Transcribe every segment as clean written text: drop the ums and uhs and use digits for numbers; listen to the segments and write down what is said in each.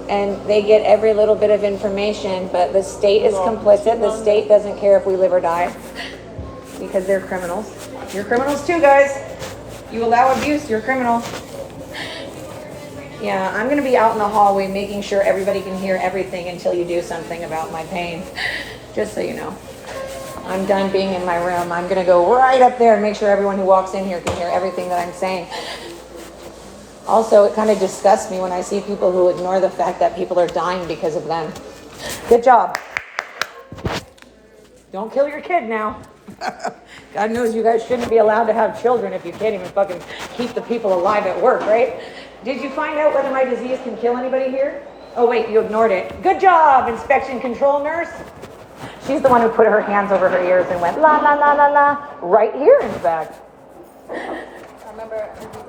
and they get every little bit of information, but the state is complicit. The state doesn't care if we live or die because they're criminals. You're criminals too, guys. You allow abuse, you're criminal. Yeah, I'm going to be out in the hallway making sure everybody can hear everything until you do something about my pain. Just so you know. I'm done being in my room. I'm going to go right up there and make sure everyone who walks in here can hear everything that I'm saying. Also, it kind of disgusts me when I see people who ignore the fact that people are dying because of them. Good job. Don't kill your kid now. God knows you guys shouldn't be allowed to have children if you can't even fucking keep the people alive at work, right? Did you find out whether my disease can kill anybody here? Oh wait, you ignored it. Good job, inspection control nurse. She's the one who put her hands over her ears and went la la la la la. Right here, in fact. I remember everything.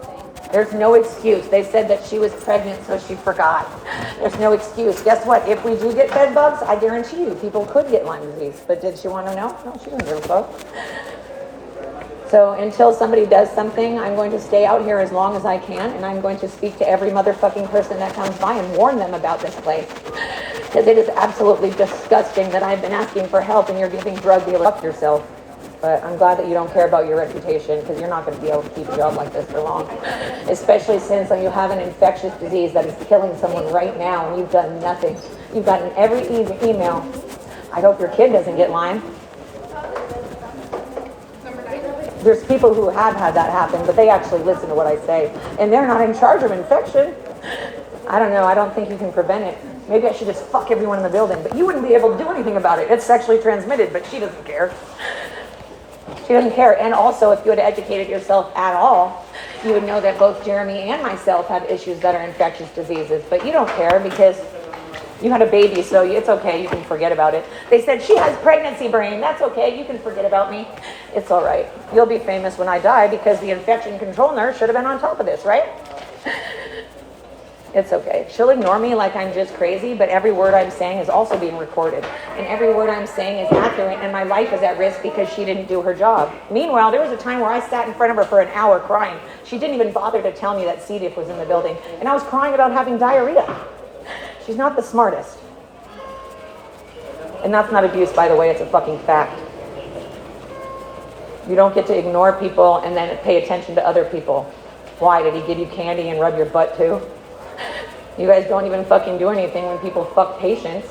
There's no excuse. They said that she was pregnant, so she forgot. There's no excuse. Guess what? If we do get bed bugs, I guarantee you people could get Lyme disease. But did she want to know? No, she didn't give a fuck. So until somebody does something, I'm going to stay out here as long as I can, and I'm going to speak to every motherfucking person that comes by and warn them about this place. Because it is absolutely disgusting that I've been asking for help and you're giving drug dealers. Fuck yourself. But I'm glad that you don't care about your reputation, because you're not going to be able to keep a job like this for long. Especially since you have an infectious disease that is killing someone right now and you've done nothing. You've gotten every email. I hope your kid doesn't get Lyme. There's people who have had that happen, but they actually listen to what I say. And they're not in charge of infection. I don't know. I don't think you can prevent it. Maybe I should just fuck everyone in the building. But you wouldn't be able to do anything about it. It's sexually transmitted, but she doesn't care. She doesn't care. And also, if you had educated yourself at all, you would know that both Jeremy and myself have issues that are infectious diseases. But you don't care because you had a baby, so it's okay. You can forget about it. They said, she has pregnancy brain. That's okay. You can forget about me. It's all right. You'll be famous when I die because the infection control nurse should have been on top of this, right? It's okay. She'll ignore me like I'm just crazy, but every word I'm saying is also being recorded. And every word I'm saying is accurate, and my life is at risk because she didn't do her job. Meanwhile, there was a time where I sat in front of her for an hour crying. She didn't even bother to tell me that C. diff was in the building. And I was crying about having diarrhea. She's not the smartest. And that's not abuse, by the way. It's a fucking fact. You don't get to ignore people and then pay attention to other people. Why? Did he give you candy and rub your butt too? You guys don't even fucking do anything when people fuck patients.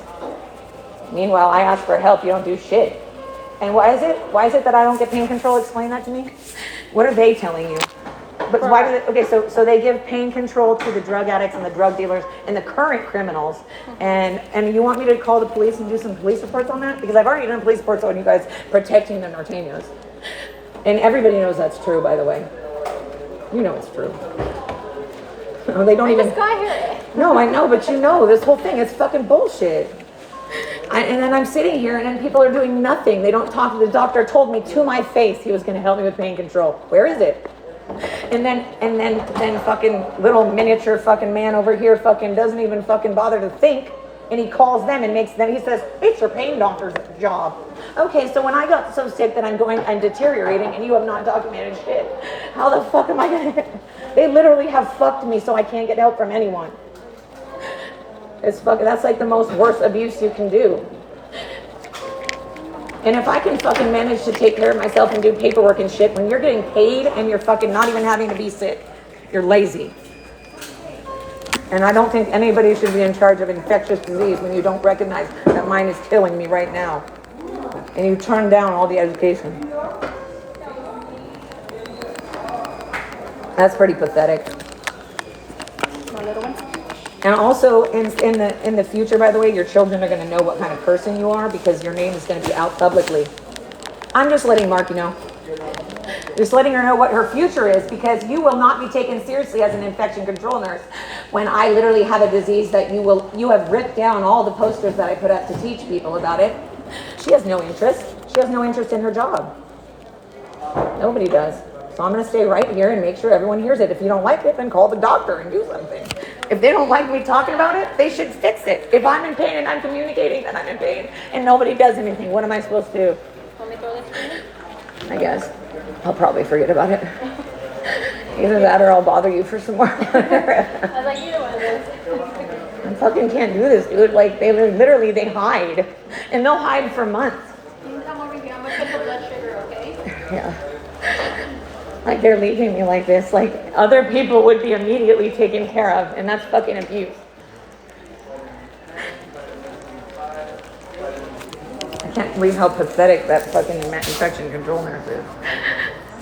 Meanwhile, I ask for help. You don't do shit. And why is it? Why is it that I don't get pain control? Explain that to me. What are they telling you? But why do they? Okay, so they give pain control to the drug addicts and the drug dealers and the current criminals. And you want me to call the police and do some police reports on that? Because I've already done police reports on you guys protecting the Norteños. And everybody knows that's true, by the way. You know it's true. No, they don't even. I just got here. No, I know, but you know, this whole thing is fucking bullshit. And then I'm sitting here, and then people are doing nothing. They don't talk to the doctor. Told me to my face he was going to help me with pain control. Where is it? And then fucking little miniature fucking man over here fucking doesn't even fucking bother to think. And he calls them and makes them, he says, it's your pain doctor's job. Okay, so when I got so sick that I'm deteriorating and you have not documented shit, how the fuck am I gonna, they literally have fucked me so I can't get help from anyone. It's fucking, that's like the most worst abuse you can do. And if I can fucking manage to take care of myself and do paperwork and shit, when you're getting paid and you're fucking not even having to be sick, you're lazy. And I don't think anybody should be in charge of infectious disease when you don't recognize that mine is killing me right now. And you turn down all the education. That's pretty pathetic. My little one. And also, in the future, by the way, your children are going to know what kind of person you are because your name is going to be out publicly. I'm just letting Marky know. Just letting her know what her future is, because you will not be taken seriously as an infection control nurse when I literally have a disease that you have ripped down all the posters that I put up to teach people about it. She has no interest. She has no interest in her job. Nobody does. So I'm going to stay right here and make sure everyone hears it. If you don't like it, then call the doctor and do something. If they don't like me talking about it, they should fix it. If I'm in pain and I'm communicating, then I'm in pain. And nobody does anything. What am I supposed to do? Want me to throw this for you? I guess. I'll probably forget about it. Either that or I'll bother you for some more. I was like, either one of those. fucking can't do this, dude. Like, they hide. And they'll hide for months. You can come over here. I'm gonna put the blood sugar, okay? Yeah. Like, they're leaving me like this. Like, other people would be immediately taken care of, and that's fucking abuse. I can't believe how pathetic that fucking infection control nurse is.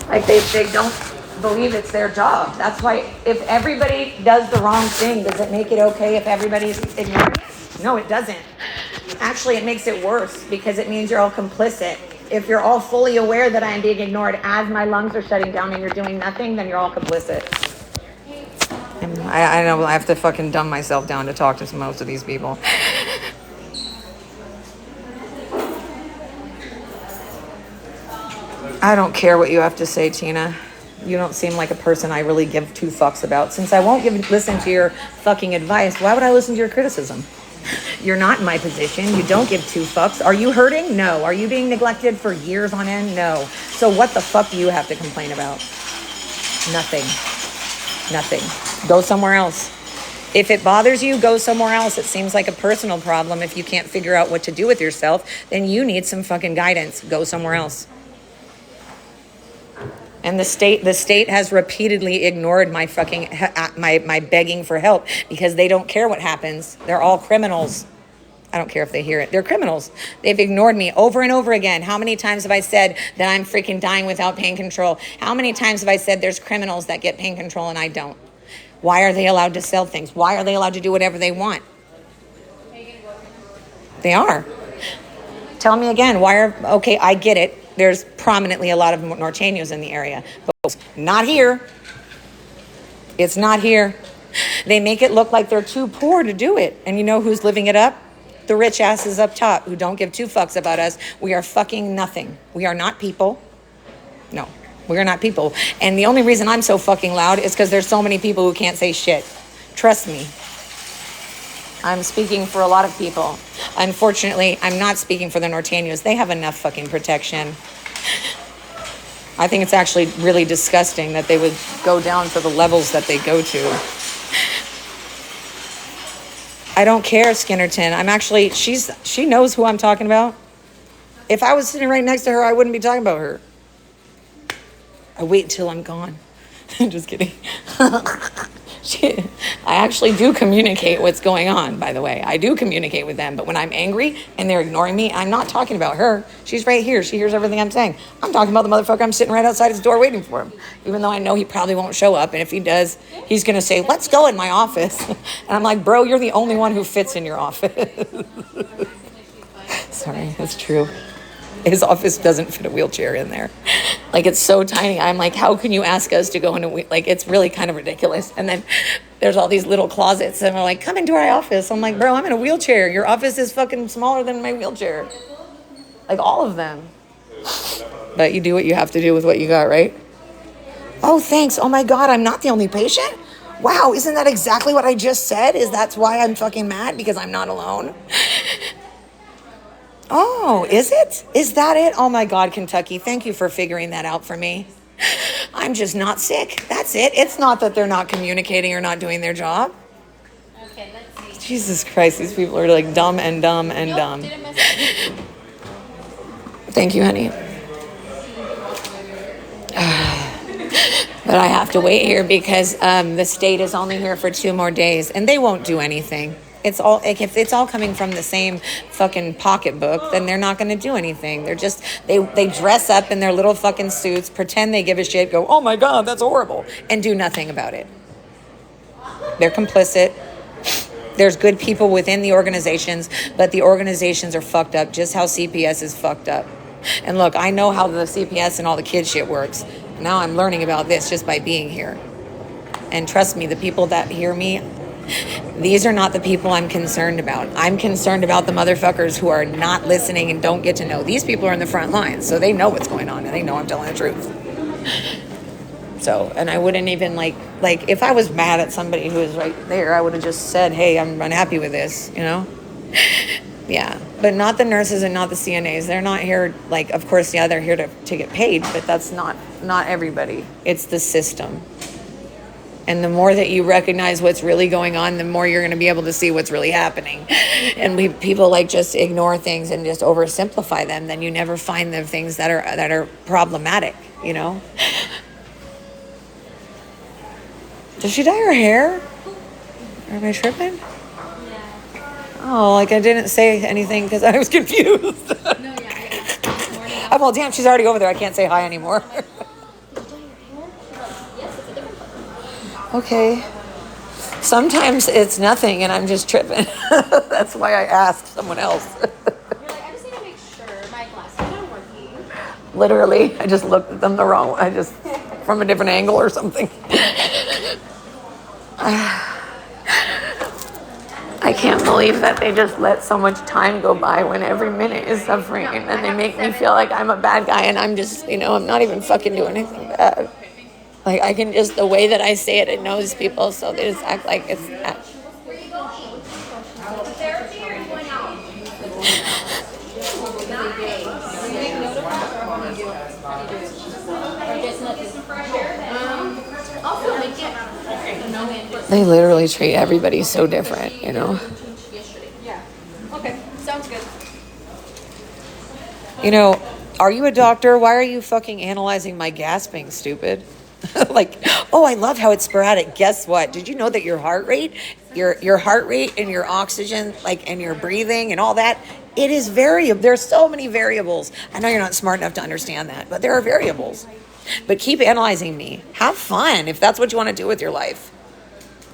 Like, they don't believe it's their job. That's why if everybody does the wrong thing, does it make it okay if everybody's ignoring it? No, it doesn't. Actually, it makes it worse because it means you're all complicit. If you're all fully aware that I'm being ignored as my lungs are shutting down and you're doing nothing, then you're all complicit. I know I have to fucking dumb myself down to talk to most of these people. I don't care what you have to say, Tina. You don't seem like a person I really give two fucks about. Since I won't listen to your fucking advice, why would I listen to your criticism? You're not in my position. You don't give two fucks. Are you hurting? No. Are you being neglected for years on end? No. So what the fuck do you have to complain about? Nothing. Nothing. Go somewhere else. If it bothers you, go somewhere else. It seems like a personal problem. If you can't figure out what to do with yourself, then you need some fucking guidance. Go somewhere else. And the state has repeatedly ignored my fucking, my begging for help because they don't care what happens. They're all criminals. I don't care if they hear it. They're criminals. They've ignored me over and over again. How many times have I said that I'm freaking dying without pain control? How many times have I said there's criminals that get pain control and I don't? Why are they allowed to sell things? Why are they allowed to do whatever they want? They are. Tell me again, okay, I get it. There's prominently a lot of Norteños in the area, but not here. It's not here. They make it look like they're too poor to do it. And you know who's living it up? The rich asses up top who don't give two fucks about us. We are fucking nothing. We are not people. No, we are not people. And the only reason I'm so fucking loud is because there's so many people who can't say shit. Trust me. I'm speaking for a lot of people. Unfortunately, I'm not speaking for the Norteños. They have enough fucking protection. I think it's actually really disgusting that they would go down to the levels that they go to. I don't care, Skinnerton. She knows who I'm talking about. If I was sitting right next to her, I wouldn't be talking about her. I wait until I'm gone. Just kidding. I actually do communicate what's going on, by the way. I do communicate with them, but when I'm angry and they're ignoring me, I'm not talking about her. She's right here. She hears everything I'm saying. I'm talking about the motherfucker I'm sitting right outside his door waiting for him, even though I know he probably won't show up. And if he does, he's going to say, let's go in my office. And I'm like, bro, you're the only one who fits in your office. Sorry, that's true. His office doesn't fit a wheelchair in there. Like, it's so tiny. I'm like, how can you ask us to go into, like, it's really kind of ridiculous. And then there's all these little closets and we're like, come into our office. I'm like, bro, I'm in a wheelchair. Your office is fucking smaller than my wheelchair. Like, all of them. But you do what you have to do with what you got, right? Oh, thanks. Oh my God, I'm not the only patient? Wow, isn't that exactly what I just said? That's why I'm fucking mad, because I'm not alone. Oh, is it? Is that it? Oh my God, Kentucky, thank you for figuring that out for me. I'm just not sick. That's it. It's not that they're not communicating or not doing their job. Okay, let's see. Jesus Christ, these people are like dumb and dumb and dumb. Didn't miss it. Thank you, honey. But I have to wait here because the state is only here for 2 more days and they won't do anything. It's all, if it's all coming from the same fucking pocketbook, then they're not going to do anything. They're just, they dress up in their little fucking suits, pretend they give a shit, go, oh my God, that's horrible, and do nothing about it. They're complicit. There's good people within the organizations, but the organizations are fucked up, just how CPS is fucked up. And look, I know how the CPS and all the kid shit works. Now I'm learning about this just by being here. And trust me, the people that hear me, these are not the people I'm concerned about. I'm concerned about the motherfuckers who are not listening and don't get to know. These people are in the front lines, so they know what's going on and they know I'm telling the truth. So, and I wouldn't even like if I was mad at somebody who was right there, I would have just said, hey, I'm unhappy with this, you know? Yeah, but not the nurses and not the CNAs. They're not here, like, of course, yeah, they're here to get paid, but that's not everybody. It's the system. And the more that you recognize what's really going on, the more you're going to be able to see what's really happening. And people like just ignore things and just oversimplify them. Then you never find the things that are problematic, you know? Did she dye her hair? Or am I tripping? Oh, like I didn't say anything because I was confused. No, yeah. This morning, I'm all, damn, she's already over there. I can't say hi anymore. did you dye your hair? She's like, yes, it's a different color. Okay. Sometimes it's nothing and I'm just tripping. That's why I asked someone else. You're like, I just need to make sure my glasses are working. Literally, I just looked at them the wrong way. I just, from a different angle or something. I can't believe that they just let so much time go by when every minute is suffering, and then they make me feel like I'm a bad guy and I'm just, I'm not even fucking doing anything bad. Like, I can just, the way that I say it, it knows people, so they just act like it's that. Where are you going? Therapy or are you going out? Also make it. They literally treat everybody so different, Yeah. Okay. Sounds good. Are you a doctor? Why are you fucking analyzing my gasping, stupid? Like, oh, I love how it's sporadic. Guess what? Did you know that your heart rate, your heart rate and your oxygen, and your breathing and all that, it is variable. There's so many variables. I know you're not smart enough to understand that, but there are variables. But keep analyzing me. Have fun if that's what you want to do with your life.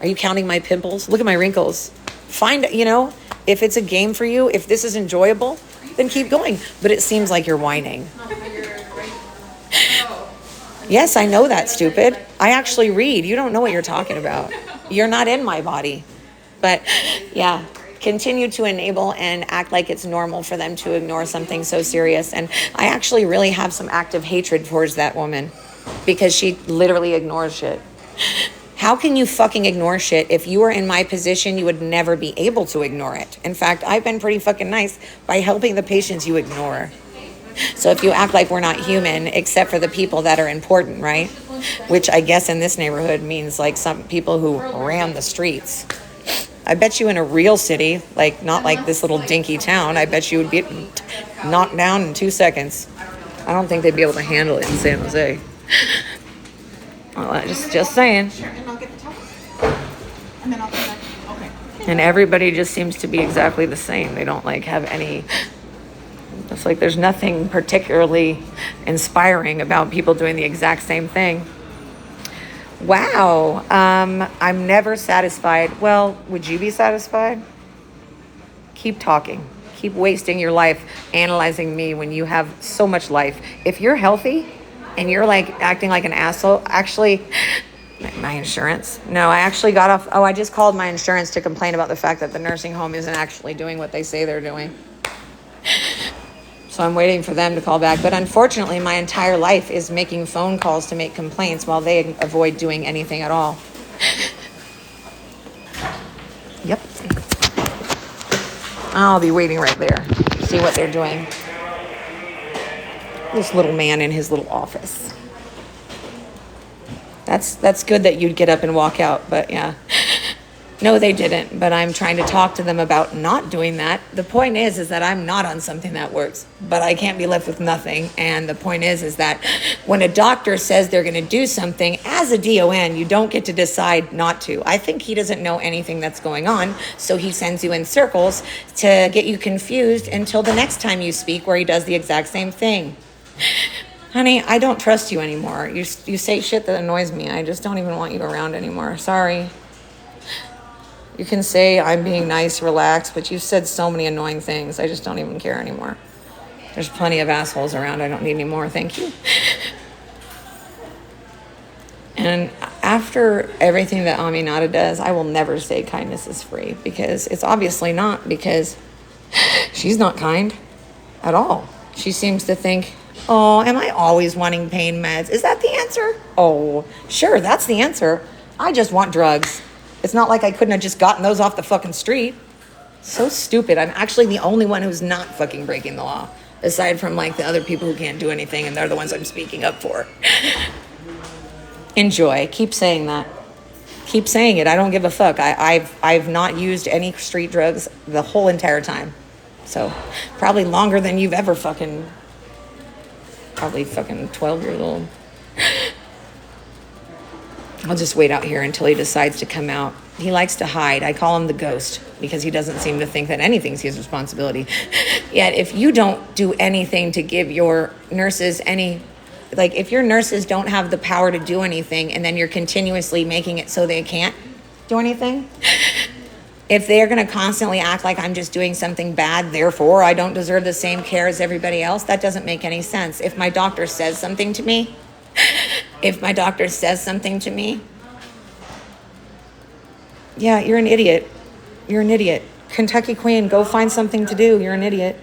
Are you counting my pimples? Look at my wrinkles. Find, if it's a game for you, if this is enjoyable, then keep going. But it seems like you're whining. Yes, I know that, stupid. I actually read. You don't know what you're talking about. You're not in my body. But yeah, continue to enable and act like it's normal for them to ignore something so serious. And I actually really have some active hatred towards that woman because she literally ignores shit. How can you fucking ignore shit? If you were in my position, you would never be able to ignore it. In fact, I've been pretty fucking nice by helping the patients you ignore. So if you act like we're not human, except for the people that are important, right? Which I guess in this neighborhood means like some people who ran the streets. I bet you in a real city, not like this little dinky town, I bet you would be knocked down in 2 seconds. I don't think they'd be able to handle it in San Jose. Well, just saying. And I'll get the towel. And then I'll come back. Okay. And everybody just seems to be exactly the same. They don't have any. It's like there's nothing particularly inspiring about people doing the exact same thing. Wow. I'm never satisfied. Well, would you be satisfied? Keep talking. Keep wasting your life analyzing me when you have so much life. If you're healthy and you're acting like an asshole, actually, my insurance. No, I actually got off. Oh, I just called my insurance to complain about the fact that the nursing home isn't actually doing what they say they're doing. So I'm waiting for them to call back. But unfortunately, my entire life is making phone calls to make complaints while they avoid doing anything at all. Yep. I'll be waiting right there. See what they're doing. This little man in his little office. That's good that you'd get up and walk out, but yeah. No, they didn't, but I'm trying to talk to them about not doing that. The point is that I'm not on something that works, but I can't be left with nothing. And the point is that when a doctor says they're going to do something, as a DON, you don't get to decide not to. I think he doesn't know anything that's going on, so he sends you in circles to get you confused until the next time you speak where he does the exact same thing. Honey, I don't trust you anymore. You say shit that annoys me. I just don't even want you around anymore. Sorry. You can say I'm being nice, relaxed, but you've said so many annoying things. I just don't even care anymore. There's plenty of assholes around. I don't need any more. Thank you. And after everything that Aminata does, I will never say kindness is free because it's obviously not, because she's not kind at all. She seems to think, oh, am I always wanting pain meds? Is that the answer? Oh, sure, that's the answer. I just want drugs. It's not like I couldn't have just gotten those off the fucking street. So stupid. I'm actually the only one who's not fucking breaking the law, aside from the other people who can't do anything, and they're the ones I'm speaking up for. Enjoy. Keep saying that. Keep saying it. I don't give a fuck. I've not used any street drugs the whole entire time. So probably longer than you've ever fucking, probably fucking 12 years old. I'll just wait out here until he decides to come out. He likes to hide. I call him the ghost because he doesn't seem to think that anything's his responsibility. Yet if you don't do anything to give your nurses any, like if your nurses don't have the power to do anything and then you're continuously making it so they can't do anything, if they're going to constantly act like I'm just doing something bad, therefore I don't deserve the same care as everybody else, that doesn't make any sense. If my doctor says something to me, yeah, you're an idiot. You're an idiot. Kentucky Queen, go find something to do. You're an idiot.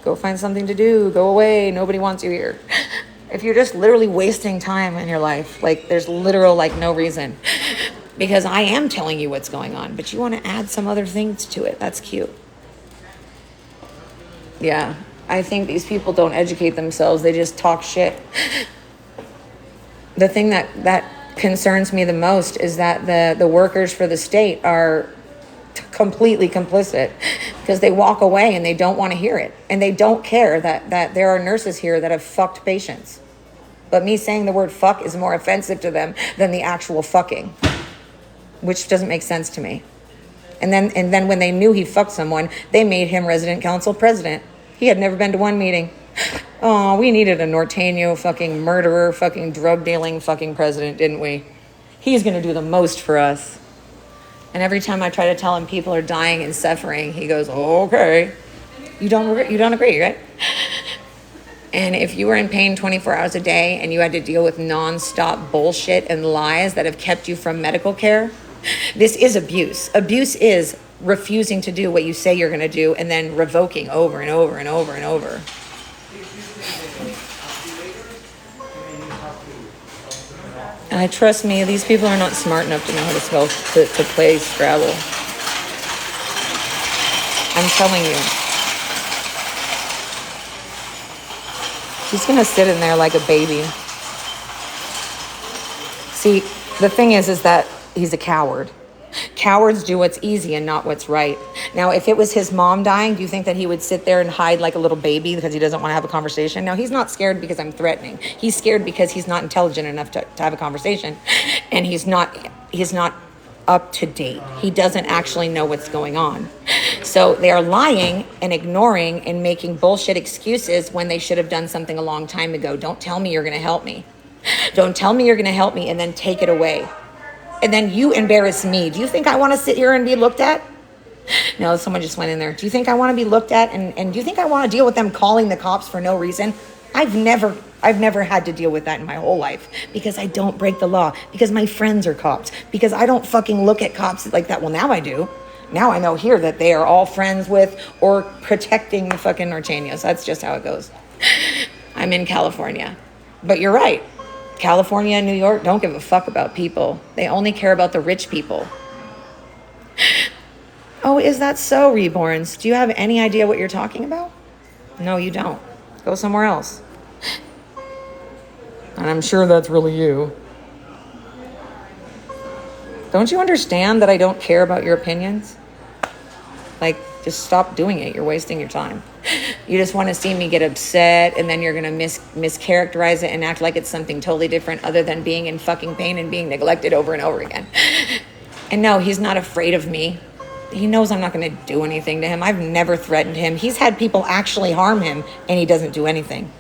Go find something to do. Go away. Nobody wants you here. If you're just literally wasting time in your life, like there's literal, like no reason. Because I am telling you what's going on, but you want to add some other things to it. That's cute. Yeah, I think these people don't educate themselves. They just talk shit. The thing that concerns me the most is that the workers for the state are completely complicit because they walk away and they don't want to hear it. And they don't care that there are nurses here that have fucked patients. But me saying the word fuck is more offensive to them than the actual fucking, which doesn't make sense to me. And then when they knew he fucked someone, they made him resident council president. He had never been to one meeting. Oh, we needed a Norteño fucking murderer, fucking drug dealing fucking president, didn't we? He's going to do the most for us. And every time I try to tell him people are dying and suffering, he goes, okay. You don't agree, right? And if you were in pain 24 hours a day and you had to deal with nonstop bullshit and lies that have kept you from medical care, this is abuse. Abuse is refusing to do what you say you're going to do and then revoking over and over and over and over. And trust me, these people are not smart enough to know how to play Scrabble. I'm telling you. He's going to sit in there like a baby. See, the thing is that he's a coward. Cowards do what's easy and not what's right. Now, if it was his mom dying, do you think that he would sit there and hide like a little baby because he doesn't want to have a conversation? No, he's not scared because I'm threatening. He's scared because he's not intelligent enough to have a conversation. And he's not up to date. He doesn't actually know what's going on. So they are lying and ignoring and making bullshit excuses when they should have done something a long time ago. Don't tell me you're going to help me. Don't tell me you're going to help me and then take it away. And then you embarrass me. Do you think I want to sit here and be looked at? No, someone just went in there. Do you think I want to be looked at? And do you think I want to deal with them calling the cops for no reason? I've never had to deal with that in my whole life because I don't break the law, because my friends are cops, because I don't fucking look at cops like that. Well, now I do. Now I know here that they are all friends with or protecting the fucking Norteños. That's just how it goes. I'm in California. But you're right. California and New York don't give a fuck about people. They only care about the rich people. Oh, is that so, Reborns? Do you have any idea what you're talking about? No, you don't. Go somewhere else. And I'm sure that's really you. Don't you understand that I don't care about your opinions? Like, just stop doing it. You're wasting your time. You just want to see me get upset, and then you're going to mischaracterize it and act like it's something totally different other than being in fucking pain and being neglected over and over again. And no, he's not afraid of me. He knows I'm not going to do anything to him. I've never threatened him. He's had people actually harm him, and he doesn't do anything.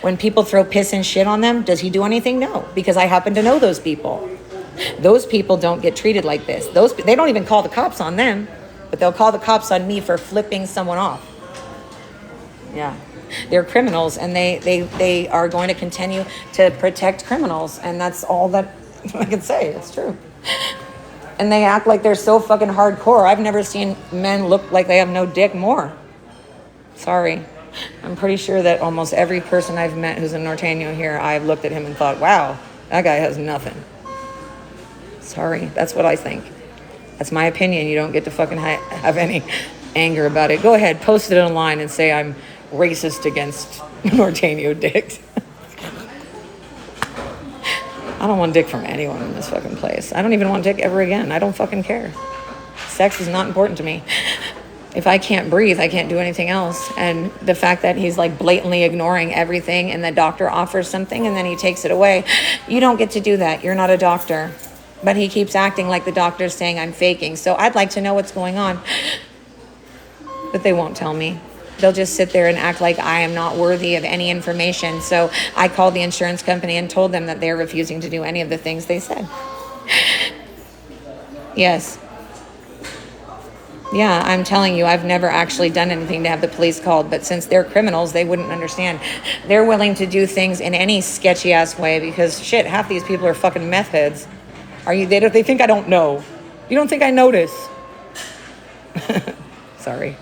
When people throw piss and shit on them, does he do anything? No, because I happen to know those people. Those people don't get treated like this. They don't even call the cops on them, but they'll call the cops on me for flipping someone off. Yeah, they're criminals, and they are going to continue to protect criminals, and that's all that I can say. It's true. And they act like they're so fucking hardcore. I've never seen men look like they have no dick more. Sorry. I'm pretty sure that almost every person I've met who's a Norteño here, I've looked at him and thought, wow, that guy has nothing. Sorry, that's what I think. That's my opinion. You don't get to fucking have any anger about it. Go ahead, post it online and say I'm racist against Norteño dicks. I don't want dick from anyone in this fucking place. I don't even want dick ever again. I don't fucking care. Sex is not important to me. If I can't breathe, I can't do anything else. And the fact that he's like blatantly ignoring everything and the doctor offers something and then he takes it away. You don't get to do that. You're not a doctor. But he keeps acting like the doctor's saying I'm faking. So I'd like to know what's going on. But they won't tell me. They'll just sit there and act like I am not worthy of any information. So I called the insurance company and told them that they're refusing to do any of the things they said. Yes. Yeah, I'm telling you, I've never actually done anything to have the police called, but since they're criminals, they wouldn't understand. They're willing to do things in any sketchy ass way because shit, half these people are fucking meth heads. They think I don't know. You don't think I notice? Sorry.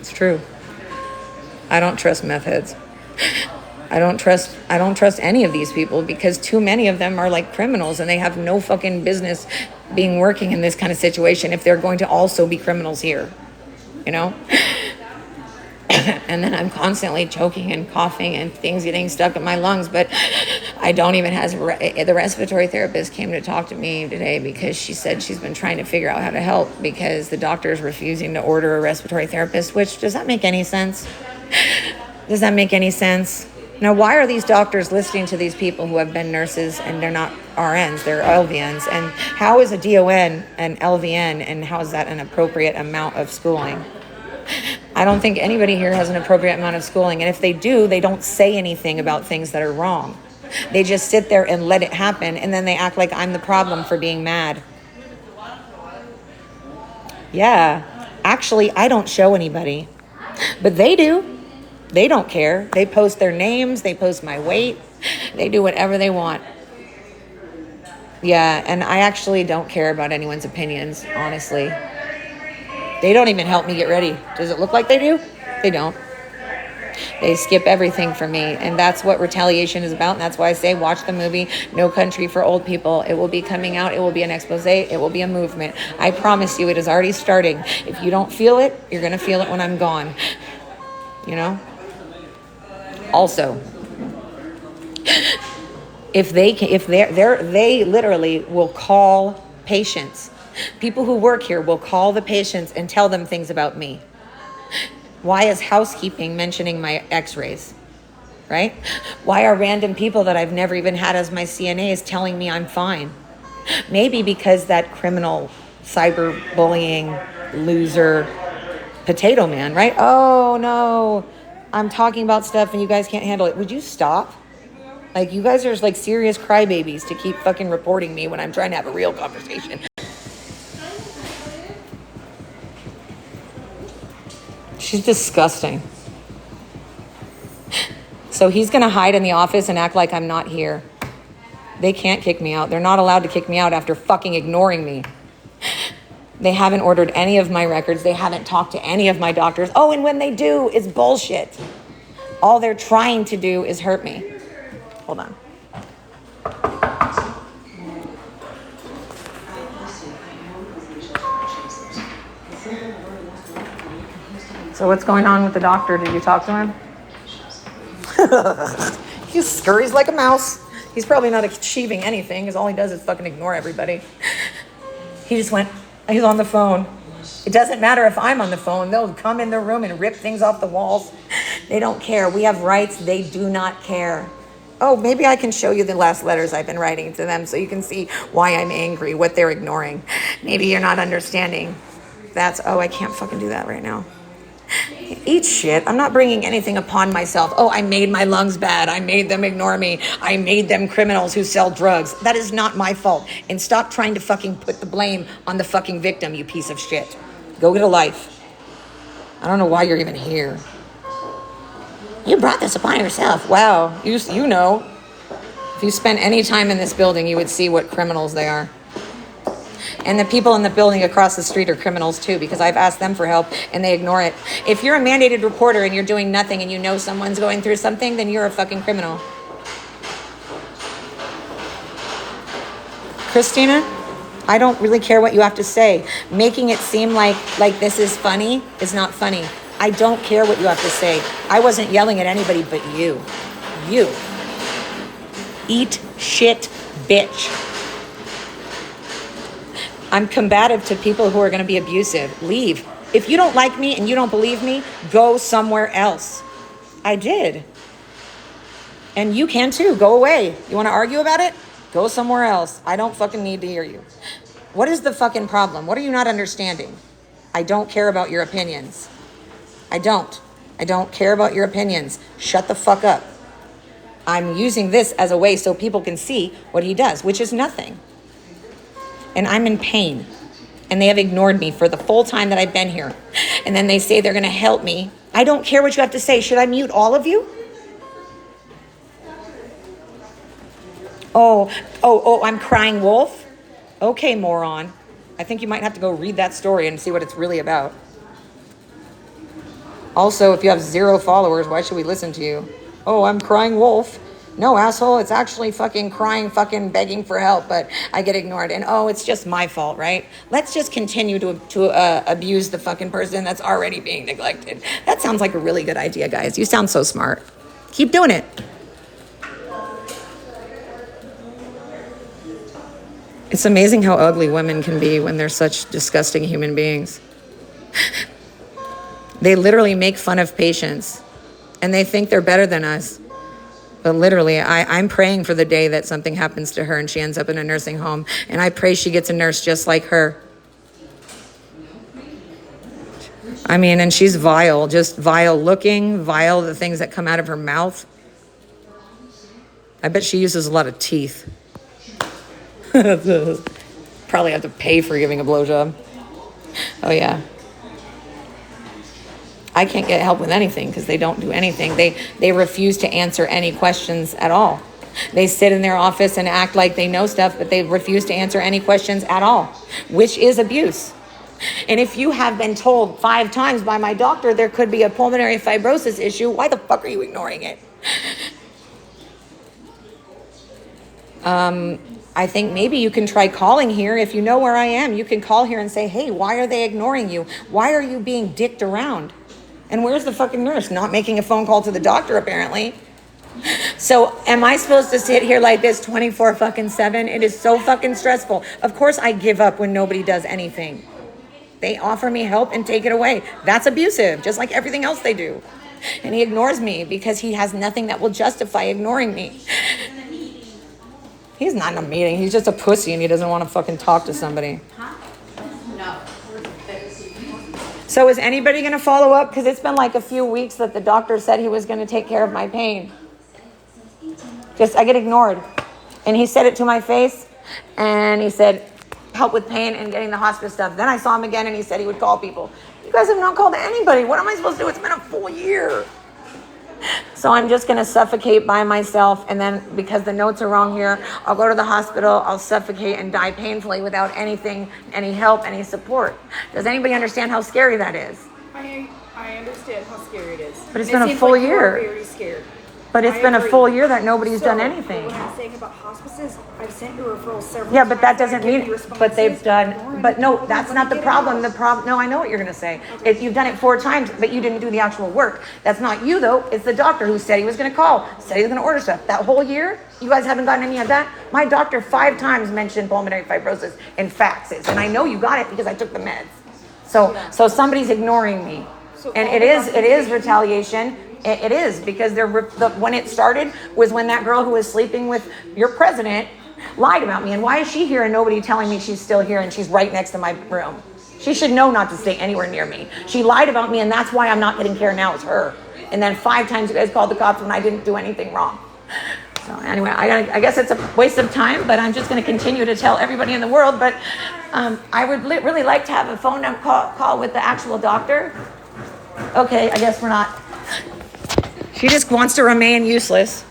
It's true. I don't trust meth heads. I don't trust any of these people because too many of them are like criminals and they have no fucking business being working in this kind of situation if they're going to also be criminals here, you know? And then I'm constantly choking and coughing and things getting stuck in my lungs, but I don't even have, the respiratory therapist came to talk to me today because she said she's been trying to figure out how to help because the doctor is refusing to order a respiratory therapist, which, does that make any sense? Does that make any sense? Now, why are these doctors listening to these people who have been nurses and they're not RNs, they're LVNs? And how is a DON an LVN and how is that an appropriate amount of schooling? I don't think anybody here has an appropriate amount of schooling. And if they do, they don't say anything about things that are wrong. They just sit there and let it happen. And then they act like I'm the problem for being mad. Yeah, actually, I don't show anybody, but they do. They don't care. They post their names. They post my weight. They do whatever they want. Yeah, and I actually don't care about anyone's opinions, honestly. They don't even help me get ready. Does it look like they do? They don't. They skip everything for me, and that's what retaliation is about, and that's why I say watch the movie No Country for Old People. It will be coming out. It will be an expose. It will be a movement. I promise you, it is already starting. If you don't feel it, you're going to feel it when I'm gone. You know? Also, they literally will call patients. People who work here will call the patients and tell them things about me. Why is housekeeping mentioning my x-rays, right? Why are random people that I've never even had as my CNAs telling me I'm fine? Maybe because that criminal cyberbullying loser potato man, right? Oh no, I'm talking about stuff and you guys can't handle it. Would you stop? Like, you guys are like serious crybabies to keep fucking reporting me when I'm trying to have a real conversation. She's disgusting. So he's going to hide in the office and act like I'm not here. They can't kick me out. They're not allowed to kick me out after fucking ignoring me. They haven't ordered any of my records. They haven't talked to any of my doctors. Oh, and when they do, it's bullshit. All they're trying to do is hurt me. Hold on. So what's going on with the doctor? Did you talk to him? He scurries like a mouse. He's probably not achieving anything because all he does is fucking ignore everybody. He's on the phone. It doesn't matter if I'm on the phone. They'll come in the room and rip things off the walls. They don't care. We have rights. They do not care. Oh, maybe I can show you the last letters I've been writing to them so you can see why I'm angry, what they're ignoring. Maybe you're not understanding. I can't fucking do that right now. Eat shit. I'm not bringing anything upon myself. Oh, I made my lungs bad. I made them ignore me. I made them criminals who sell drugs. That is not my fault. And stop trying to fucking put the blame on the fucking victim, you piece of shit. Go get a life. I don't know why you're even here. You brought this upon yourself. Wow. You know. If you spent any time in this building, you would see what criminals they are. And the people in the building across the street are criminals too, because I've asked them for help and they ignore it. If you're a mandated reporter and you're doing nothing and you know someone's going through something, then you're a fucking criminal. Christina, I don't really care what you have to say. Making it seem like this is funny is not funny. I don't care what you have to say. I wasn't yelling at anybody but you. You. Eat shit, bitch. I'm combative to people who are going to be abusive. Leave. If you don't like me and you don't believe me, go somewhere else. I did. And you can too. Go away. You want to argue about it? Go somewhere else. I don't fucking need to hear you. What is the fucking problem? What are you not understanding? I don't care about your opinions. I don't. I don't care about your opinions. Shut the fuck up. I'm using this as a way so people can see what he does, which is nothing. And I'm in pain. And they have ignored me for the full time that I've been here. And then they say they're going to help me. I don't care what you have to say. Should I mute all of you? Oh, I'm crying wolf? Okay, moron. I think you might have to go read that story and see what it's really about. Also, if you have 0 followers, why should we listen to you? Oh, I'm crying wolf. No, asshole, it's actually fucking crying, fucking begging for help, but I get ignored. And oh, it's just my fault, right? Let's just continue to abuse the fucking person that's already being neglected. That sounds like a really good idea, guys. You sound so smart. Keep doing it. It's amazing how ugly women can be when they're such disgusting human beings. They literally make fun of patients and they think they're better than us. But literally, I'm praying for the day that something happens to her and she ends up in a nursing home. And I pray she gets a nurse just like her. I mean, and she's vile, just vile looking, vile the things that come out of her mouth. I bet she uses a lot of teeth. Probably have to pay for giving a blowjob. Oh, yeah. I can't get help with anything because they don't do anything. They refuse to answer any questions at all. They sit in their office and act like they know stuff, but they refuse to answer any questions at all, which is abuse. And if you have been told 5 times by my doctor there could be a pulmonary fibrosis issue, why the fuck are you ignoring it? I think maybe you can try calling here. If you know where I am, you can call here and say, hey, why are they ignoring you? Why are you being dicked around? And where's the fucking nurse? Not making a phone call to the doctor, apparently. So am I supposed to sit here like this 24/7? It is so fucking stressful. Of course I give up when nobody does anything. They offer me help and take it away. That's abusive, just like everything else they do. And he ignores me because he has nothing that will justify ignoring me. He's not in a meeting. He's just a pussy and he doesn't want to fucking talk to somebody. No. So is anybody going to follow up? Because it's been like a few weeks that the doctor said he was going to take care of my pain. I get ignored. And he said it to my face. And he said, help with pain and getting the hospice stuff. Then I saw him again and he said he would call people. You guys have not called anybody. What am I supposed to do? It's been a full year. So I'm just going to suffocate by myself. And then because the notes are wrong here, I'll go to the hospital, I'll suffocate and die painfully without anything, any help, any support. Does anybody understand how scary that is? I understand how scary it is. But it's been a full year. You're very scared. But it's been a full year that nobody's done anything. What I'm saying about hospices, I've sent you referrals several times. Yeah, but that doesn't I give mean, you but they've responses, done, ignoring but it. no, Okay, that's let not me the get problem. out. The problem, no, I know what you're going to say. If you've done it 4 times, but you didn't do the actual work. That's not you though. It's the doctor who said he was going to call, said he was going to order stuff. That whole year, you guys haven't gotten any of that. My doctor 5 times mentioned pulmonary fibrosis in faxes. And I know you got it because I took the meds. So somebody's ignoring me. And it is retaliation. It is because when it started was when that girl who was sleeping with your president lied about me. And why is she here and nobody telling me she's still here and she's right next to my room? She should know not to stay anywhere near me. She lied about me and that's why I'm not getting care now. It's her. And then 5 times you guys called the cops when I didn't do anything wrong. So anyway, I guess it's a waste of time, but I'm just going to continue to tell everybody in the world. But I would really like to have a phone call with the actual doctor. Okay, I guess we're not. She just wants to remain useless.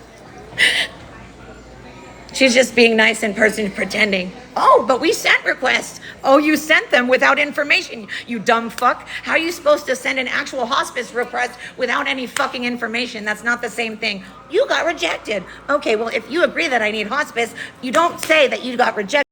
She's just being nice in person, pretending. Oh, but we sent requests. Oh, you sent them without information, you dumb fuck. How are you supposed to send an actual hospice request without any fucking information? That's not the same thing. You got rejected. Okay, well, if you agree that I need hospice, you don't say that you got rejected.